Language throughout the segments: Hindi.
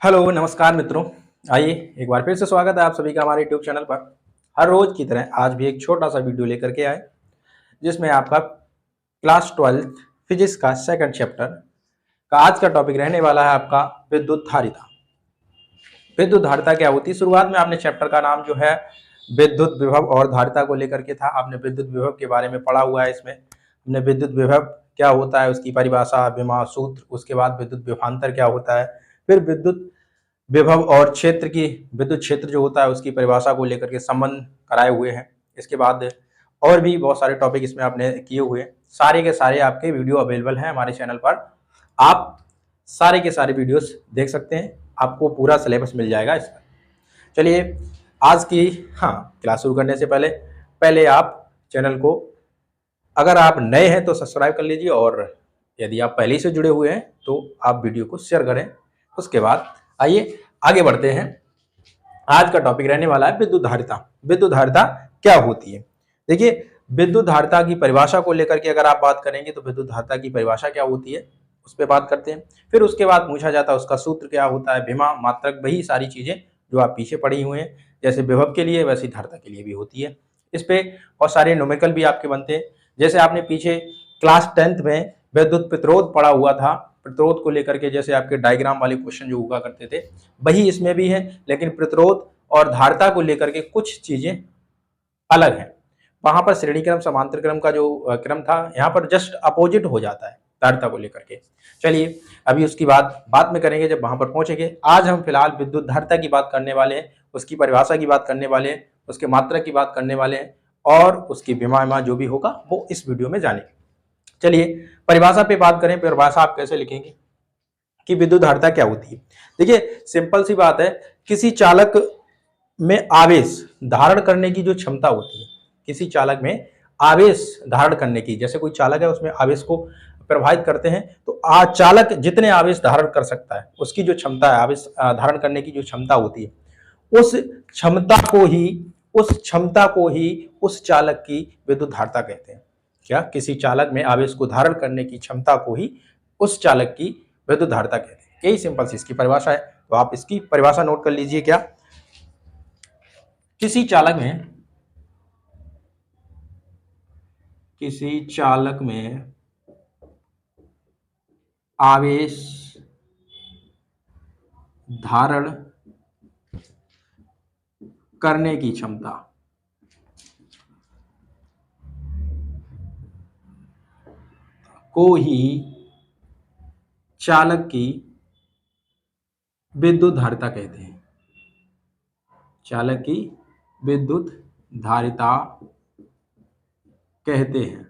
हेलो नमस्कार मित्रों। आइए एक बार फिर से स्वागत है आप सभी का हमारे यूट्यूब चैनल पर। हर रोज की तरह आज भी एक छोटा सा वीडियो लेकर के आए जिसमें आपका क्लास 12 फिजिक्स का सेकंड चैप्टर का आज का टॉपिक रहने वाला है आपका विद्युत धारिता। विद्युत धारिता क्या होती है? शुरुआत में आपने चैप्टर का नाम जो है विद्युत विभव और धारिता को लेकर के था। आपने विद्युत विभव के बारे में पढ़ा हुआ है। इसमें हमने विद्युत विभव क्या होता है उसकी परिभाषा, विमा सूत्र, उसके बाद विद्युत विभवांतर क्या होता है, फिर विद्युत विभव और क्षेत्र की विद्युत क्षेत्र जो होता है उसकी परिभाषा को लेकर के संबंध कराए हुए हैं। इसके बाद और भी बहुत सारे टॉपिक इसमें आपने किए हुए हैं। सारे के सारे आपके वीडियो अवेलेबल हैं हमारे चैनल पर। आप सारे के सारे वीडियोस देख सकते हैं, आपको पूरा सिलेबस मिल जाएगा इस पर। चलिए आज की क्लास शुरू करने से पहले आप चैनल को, अगर आप नए हैं तो सब्सक्राइब कर लीजिए, और यदि आप पहले से जुड़े हुए हैं तो आप वीडियो को शेयर करें। उसके बाद आइए आगे बढ़ते हैं। आज का टॉपिक रहने वाला है विद्युत धारिता। विद्युत धारिता क्या होती है? देखिए, विद्युत धारिता की परिभाषा को लेकर के अगर आप बात करेंगे तो विद्युत धारिता की परिभाषा क्या होती है उस पर बात करते हैं। फिर उसके बाद पूछा जाता है उसका सूत्र क्या होता है, विमा, मात्रक, वही सारी चीजें जो आप पीछे पढ़ी हुए हैं। जैसे विभव के लिए वैसी धारिता के लिए भी होती है। इस पे बहुत सारे न्यूमेरिकल भी आपके बनते हैं। जैसे आपने पीछे क्लास 10th में विद्युत प्रतिरोध पढ़ा हुआ था, प्रतिरोध को लेकर के जैसे आपके डायग्राम वाले क्वेश्चन जो हुआ करते थे, वही इसमें भी है, लेकिन प्रतिरोध और धारिता को लेकर के कुछ चीजें अलग हैं। वहां पर श्रेणी क्रम समांतर क्रम का जो क्रम था, यहाँ पर जस्ट अपोजिट हो जाता है धारिता को लेकर के। चलिए अभी उसकी बात में करेंगे जब वहां पर पहुंचेंगे। आज हम फिलहाल विद्युत धारिता की बात करने वाले हैं, उसकी परिभाषा की बात करने वाले हैं, उसके मात्रक की बात करने वाले हैं, और उसकी विमा जो भी होगा वो इस वीडियो में जानेंगे। चलिए परिभाषा पे बात करें। परिभाषा आप कैसे लिखेंगे कि विद्युत धारिता क्या होती है? देखिए सिंपल सी बात है, किसी चालक में आवेश धारण करने की जो क्षमता होती है, किसी चालक में आवेश धारण करने की, जैसे कोई चालक है उसमें आवेश को प्रभावित करते हैं, तो चालक जितने आवेश धारण कर सकता है उसकी जो क्षमता है, आवेश धारण करने की जो क्षमता होती है, उस क्षमता को ही उस चालक की विद्युत धारिता कहते हैं। क्या? किसी चालक में आवेश को धारण करने की क्षमता को ही उस चालक की विद्युत धारिता कहते हैं। यही सिंपल सी इसकी परिभाषा है। तो आप इसकी परिभाषा नोट कर लीजिए। क्या? किसी चालक में आवेश धारण करने की क्षमता को ही चालक की विद्युत धारिता कहते हैं। चालक की विद्युत धारिता कहते हैं।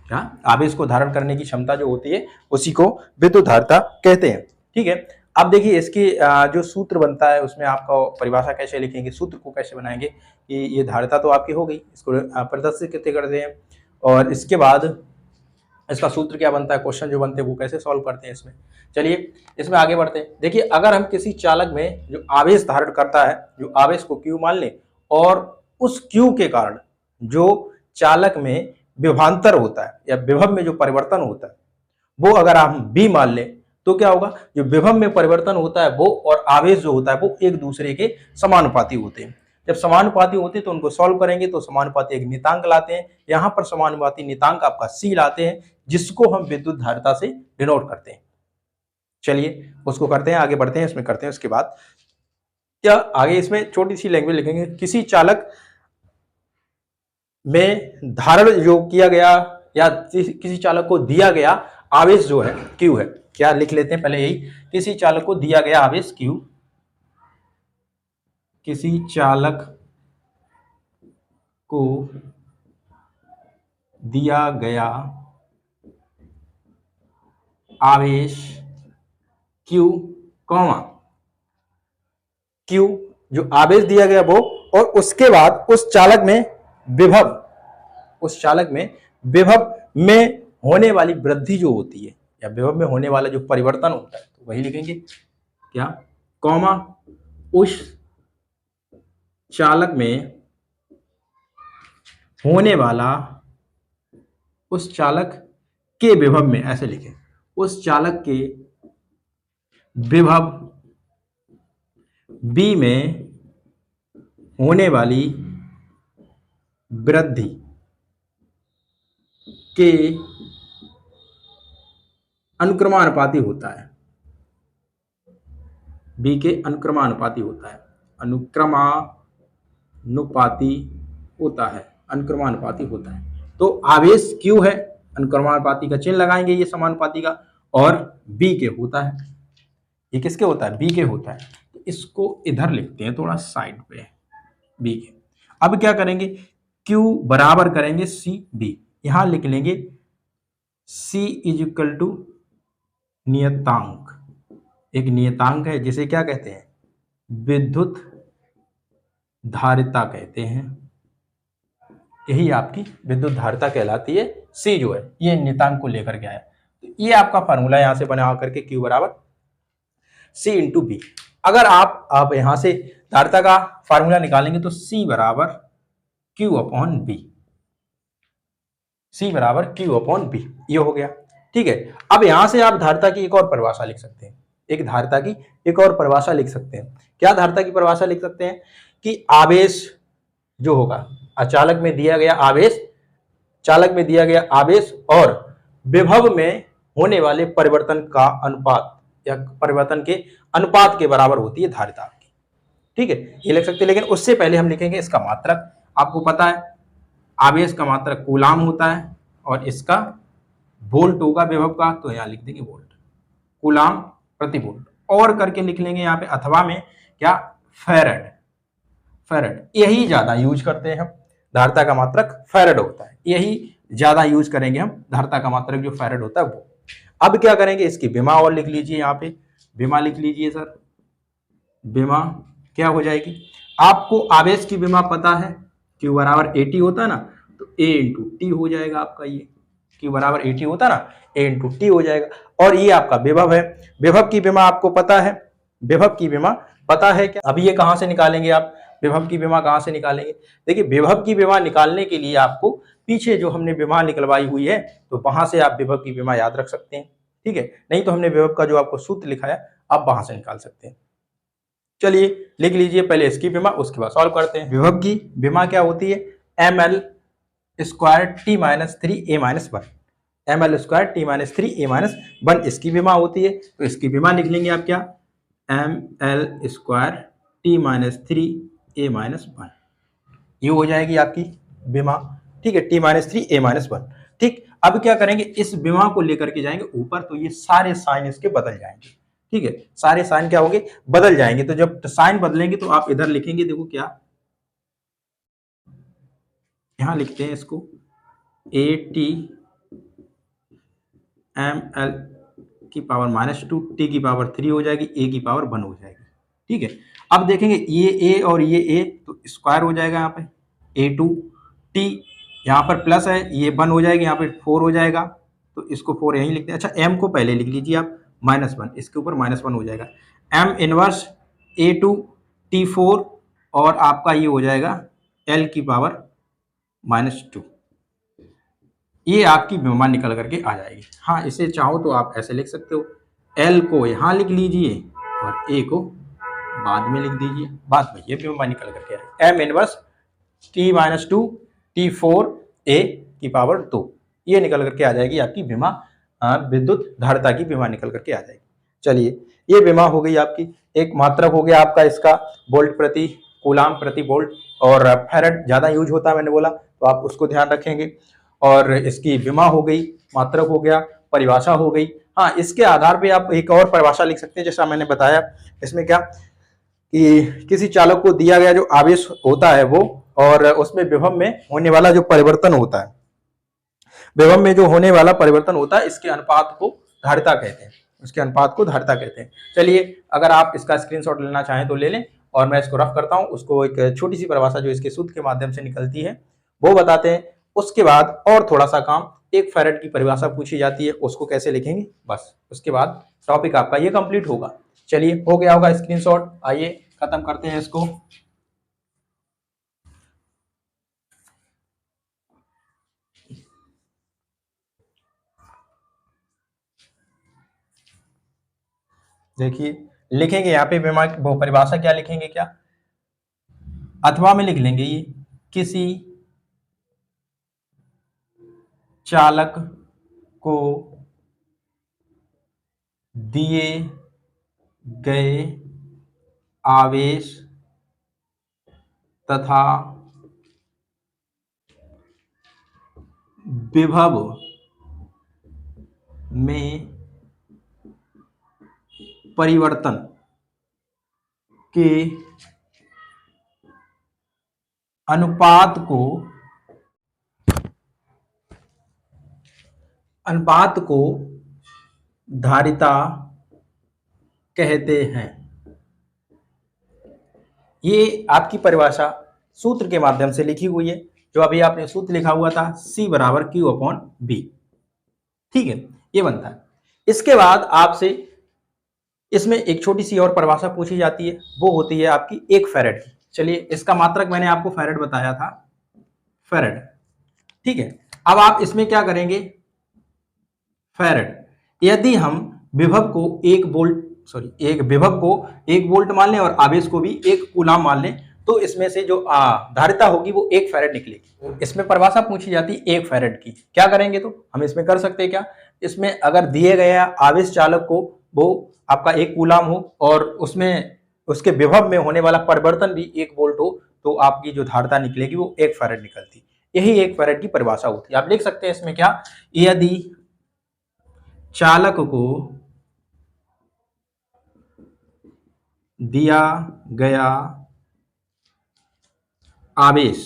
क्या? आवेश को धारण करने की क्षमता जो होती है उसी को विद्युत धारिता कहते हैं। ठीक है। अब देखिए इसकी जो सूत्र बनता है उसमें आपका परिभाषा कैसे लिखेंगे, सूत्र को कैसे बनाएंगे कि ये धारिता तो आपकी हो गई, इसको प्रदर्शित कैसे करते हैं, और इसके बाद इसका सूत्र क्या बनता है, क्वेश्चन जो बनते हैं वो कैसे सॉल्व करते हैं इसमें। चलिए इसमें आगे बढ़ते हैं। देखिए अगर हम किसी चालक में जो आवेश धारण करता है, जो आवेश को Q मान लें, और उस Q के कारण जो चालक में विभवांतर होता है या विभव में जो परिवर्तन होता है वो अगर हम B मान लें, तो क्या होगा, जो विभव में परिवर्तन होता है वो और आवेश जो होता है वो एक दूसरे के समानुपाती होते हैं। जब समानुपाती होते हैं तो उनको सॉल्व करेंगे तो समानुपाती एक नियतांक लाते हैं। यहाँ पर समानुपाती नियतांक आपका C लाते हैं, जिसको हम विद्युत धारिता से डिनोट करते हैं। चलिए उसको करते हैं, आगे बढ़ते हैं, इसमें करते हैं। उसके बाद क्या आगे इसमें छोटी सी लैंग्वेज लिखेंगे, किसी चालक में धारण जो किया गया या किसी चालक को दिया गया आवेश जो है Q है। क्या लिख लेते हैं पहले यही, किसी चालक को दिया गया आवेश Q, किसी चालक को दिया गया आवेश Q, Q जो आवेश दिया गया वो, और उसके बाद उस चालक में विभव में होने वाली वृद्धि जो होती है या विभव में होने वाला जो परिवर्तन होता है, तो वही लिखेंगे। क्या? कॉमा, उस चालक में होने वाला, उस चालक के विभव में, ऐसे लिखें, उस चालक के विभव बी में होने वाली वृद्धि के अनुक्रमानुपाती होता है। बी के अनुक्रमानुपाती होता है, अनुक्रमानुपाती होता है, अनुक्रमानुपाती होता है। तो आवेश क्यू है, अनुक्रमानुपाती का चिन्ह लगाएंगे ये समानुपाती का, और बी के होता है। ये किसके होता है? बी के होता है। तो इसको इधर लिखते हैं थोड़ा साइड पे, बी के। अब क्या करेंगे? क्यू बराबर करेंगे सी बी, यहां लिख लेंगे सी इज इक्वल टू नियतांक। एक नियतांक है जिसे क्या कहते हैं? विद्युत धारिता कहते हैं। यही आपकी विद्युत धारिता कहलाती है। सी जो है ये नियतांक को लेकर के आया। तो ये आपका फार्मूला यहां से बना करके क्यू बराबर सी इंटू बी। अगर आप यहां से धारिता का फार्मूला निकालेंगे तो सी बराबर क्यू अपॉन बी, सी बराबर क्यू अपॉन बी, ये हो गया। ठीक है, अब यहां से आप धारिता की एक और परिभाषा लिख सकते हैं। एक धारिता की एक और परिभाषा लिख सकते हैं। क्या धारिता की परिभाषा लिख सकते हैं? कि आवेश जो होगा, अचालक में दिया गया आवेश, चालक में दिया गया आवेश और विभव में होने वाले परिवर्तन का अनुपात या परिवर्तन के अनुपात के बराबर होती है धारिता आपकी। ठीक है, ये लिख सकते हैं। लेकिन उससे पहले हम लिखेंगे इसका मात्रक। आपको पता है आवेश का मात्रक कूलाम होता है और इसका वोल्ट होगा विभव का, तो यहां लिख देंगे वोल्ट, कूलाम प्रति वोल्ट। और करके लिख लेंगे यहाँ पे अथवा में क्या? फैरड। फैरड यही ज्यादा यूज करते हैं हम, धारिता का मात्रक फैरड होता है, यही ज्यादा यूज करेंगे हम, धारिता का मात्रक जो फैरड होता है वो। अब क्या करेंगे? इसकी विमा और लिख लीजिए, यहाँ पे विमा लिख लीजिए सर। विमा क्या हो जाएगी? आपको आवेश की विमा पता है, Q बराबर AT होता है ना, तो A इंटू टी हो जाएगा आपका। ये Q बराबर AT होता है ना, A इंटू टी हो जाएगा। और ये आपका विभव है, विभव की विमा आपको पता है, विभव की विमा पता है क्या? अभी ये कहां से निकालेंगे आप? विभव की विमा कहां से निकालेंगे? देखिए, विभव की विमा निकालने के लिए आपको पीछे जो हमने विमा निकलवाई हुई है, तो वहां से आप विभव की विमा याद रख सकते हैं। ठीक है, नहीं तो हमने विभव का जो आपको सूत्र लिखाया आप वहां से निकाल सकते हैं। चलिए लिख लीजिए पहले इसकी विमा, उसके बाद सॉल्व करते हैं। विभव की विमा क्या होती है? ml square T minus three A minus one, ml square T minus three A minus one इसकी विमा होती है। तो इसकी विमा लिख लेंगे आप क्या? ml square T minus three A minus one, ये हो जाएगी आपकी विमा। ठीक है, T minus three A minus one. ठीक, अब क्या करेंगे? इस विमा को लेकर के जाएंगे ऊपर, तो ये सारे साइन इसके बदल जाएंगे। ठीक है, सारे साइन क्या होंगे? बदल जाएंगे। तो जब साइन बदलेंगे तो आप इधर लिखेंगे, देखो क्या, यहां लिखते हैं इसको ए टी एम एल की पावर माइनस टू, टी की पावर थ्री हो जाएगी, ए की पावर वन हो जाएगी। ठीक है, अब देखेंगे ये ए और ये ए तो स्क्वायर हो जाएगा यहाँ पे, ए टू टी यहाँ पर प्लस है, ये वन हो जाएगी, यहाँ पे फोर हो जाएगा, तो इसको फोर यहीं लिखते हैं। अच्छा, एम को पहले लिख लीजिए आप, माइनस वन, इसके ऊपर माइनस वन हो जाएगा, M inverse A two T four, और आपका ये हो जाएगा एल की पावर माइनस टू। ये आपकी विमा निकल करके आ जाएगी। हाँ, इसे चाहो तो आप ऐसे लिख सकते हो, एल को यहाँ लिख लीजिए और ए को बाद में लिख दीजिए, बाद में ये विमा निकल करके आएगी। M inverse T minus two T four A की पावर दो, ये निकल करके आ जाएगी आपकी विमा, विद्युत धारिता की विमा निकल करके आ जाएगी। चलिए, ये विमा हो गई आपकी। एक मात्रक हो गया आपका इसका वोल्ट प्रति कूलाम प्रति वोल्ट, और फैरड ज्यादा यूज होता है मैंने बोला, तो आप उसको ध्यान रखेंगे। और इसकी विमा हो गई, मात्रक हो गया, परिभाषा हो गई। हाँ, इसके आधार पे आप एक और परिभाषा लिख सकते हैं, जैसा मैंने बताया। इसमें क्या कि किसी चालक को दिया गया जो आवेश होता है वो, और उसमें विभव में होने वाला जो परिवर्तन होता है, विभव में जो होने वाला परिवर्तन होता है, इसके अनुपात को धारिता कहते हैं, उसके अनुपात को धारिता कहते हैं। चलिए, अगर आप इसका स्क्रीनशॉट लेना चाहें तो ले लें, और मैं इसको रफ करता हूं, उसको एक छोटी सी परिभाषा जो इसके सूत्र के माध्यम से निकलती है वो बताते हैं। उसके बाद और थोड़ा सा काम, एक फैराड की परिभाषा पूछी जाती है, उसको कैसे लिखेंगे, बस उसके बाद टॉपिक आपका ये कंप्लीट होगा। चलिए, हो गया होगा स्क्रीनशॉट, आइए खत्म करते हैं इसको। देखिए लिखेंगे यहाँ पे वो परिभाषा क्या लिखेंगे, क्या अथवा में लिख लेंगे, ये किसी चालक को दिए गए आवेश तथा विभव में परिवर्तन के अनुपात को धारिता कहते हैं। ये आपकी परिभाषा सूत्र के माध्यम से लिखी हुई है, जो अभी आपने सूत्र लिखा हुआ था C बराबर Q/B। ठीक है, ये बनता है। इसके बाद आपसे इसमें एक छोटी सी और परिभाषा पूछी जाती है, वो होती है आपकी 1 फैरेड की। चलिए, इसका मात्रक मैंने आपको फैरेड बताया था, फैरेड। ठीक है, अब आप इसमें क्या करेंगे, फैरेड। यदि हम विभव को 1 वोल्ट मान लें और आवेश को भी 1 कूलाम मान लें, तो इसमें से जो धारिता होगी वो 1 फैरेड निकलेगी। इसमें परिभाषा पूछी जाती है 1 फैरेड की। क्या करेंगे, तो हम इसमें कर सकते हैं क्या, इसमें अगर दिए गए आवेश चालक को वो आपका 1 कूलाम हो और उसमें उसके विभव में होने वाला परिवर्तन भी 1 वोल्ट हो, तो आपकी जो धारिता निकलेगी वो 1 फैरेड निकलती। यही 1 फैरेड की परिभाषा होती है। आप लिख सकते हैं इसमें क्या, यदि चालक को दिया गया आवेश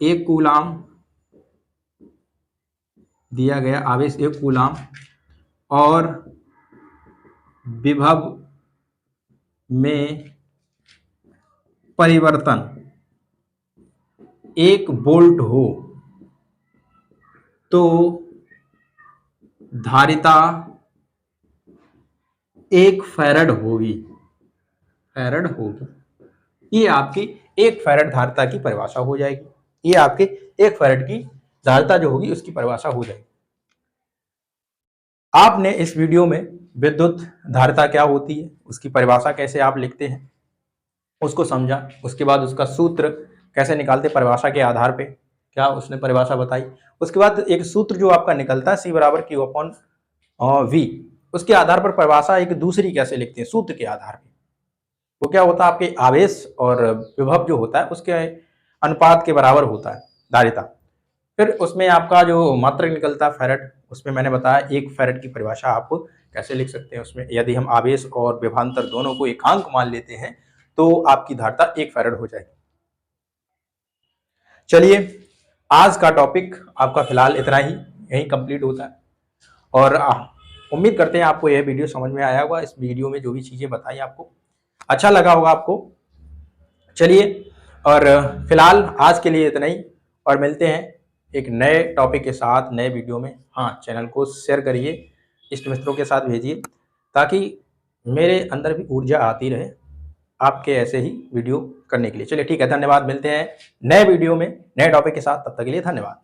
1 कूलाम, दिया गया आवेश 1 कूलाम और विभव में परिवर्तन 1 वोल्ट हो, तो धारिता 1 फैरेड होगी। ये आपकी 1 फैरेड धारिता की परिभाषा हो जाएगी। ये आपके 1 फैरेड की धारिता जो होगी उसकी परिभाषा हो जाएगी। आपने इस वीडियो में विद्युत धारिता क्या होती है, उसकी परिभाषा कैसे आप लिखते हैं, उसको समझा। उसके बाद उसका सूत्र कैसे निकालते परिभाषा के आधार पे, क्या उसने परिभाषा बताई। उसके बाद एक सूत्र जो आपका निकलता है C बराबर Q/V, उसके आधार पर परिभाषा एक दूसरी कैसे लिखते हैं सूत्र के आधार पे। वो क्या होता है, आपके आवेश और विभव जो होता है उसके अनुपात के बराबर होता है धारिता। फिर उसमें आपका जो मात्रक निकलता है फैरेड, उसमें मैंने बताया 1 फैरेड की परिभाषा आप कैसे लिख सकते हैं। उसमें यदि हम आवेश और विभवांतर दोनों को एकांक मान लेते हैं तो आपकी धारिता 1 फैरेड हो जाएगी। चलिए, आज का टॉपिक आपका फिलहाल इतना ही, यही कंप्लीट होता है। और उम्मीद करते हैं आपको यह वीडियो समझ में आया होगा। इस वीडियो में जो भी चीजें बताई आपको अच्छा लगा होगा आपको। चलिए, और फिलहाल आज के लिए इतना ही, और मिलते हैं एक नए टॉपिक के साथ नए वीडियो में। हाँ, चैनल को शेयर करिए, इष्ट मित्रों के साथ भेजिए, ताकि मेरे अंदर भी ऊर्जा आती रहे आपके ऐसे ही वीडियो करने के लिए। चलिए ठीक है, धन्यवाद। मिलते हैं नए वीडियो में नए टॉपिक के साथ, तब तक के लिए धन्यवाद।